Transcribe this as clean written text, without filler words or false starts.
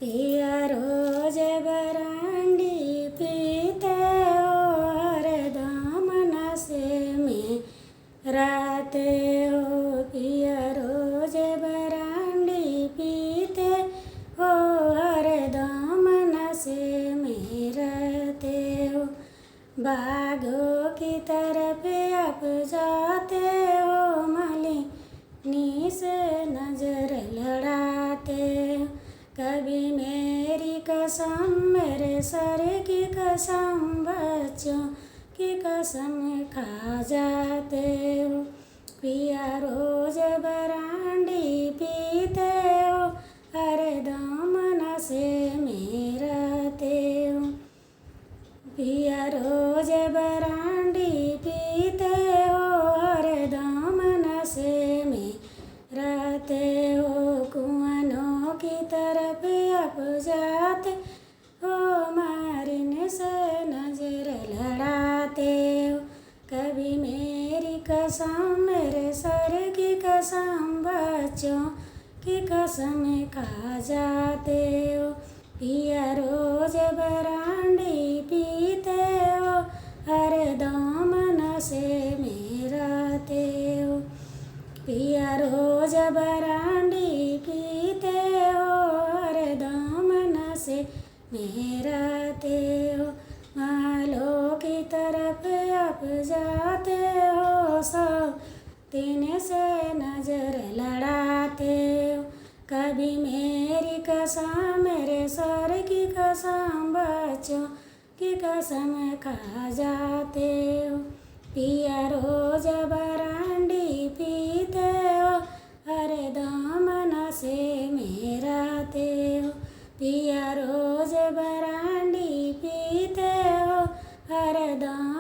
पिया रोज बरांडी पीते हो हरदम नशे में रहते हो। पिया रोज बरांडी पीते हो हरदम नशे में रहते हो। बाघों की तरफ आप जाते हो मलिनी से नजर लड़ाते हो। कभी मेरी कसम मेरे सर की कसम बच्चों की कसम खा जाते हो। पिया रोज बरांडी पीते हो हरदम नशे में रहते हो। पिया रोज बरांडी पीते हो हरदम नशे में रहते हो। कुआनों की तरफ आप जाते हो मारने से नजर लड़ाते हो। कभी मेरी कसम मेरे सर की कसम बच्चों की कसम खा जाते हो। पिया रोज बरांडी पीते हो हरदम नशे में रहते हो। पिया रोज बरांडी पीते हो हरदम नशे में रहते हो। मालों की तरफ आप जाते हो सब तीन से नजर लड़ाते हो। कभी मेरी कसम मेरे सर की कसम बच्चों की कसम खा जाते हो। पिया रोज बरांडी पीते हो हरदम नशे में रहते हो। पिया रोज बरांडी पीते हो हरदम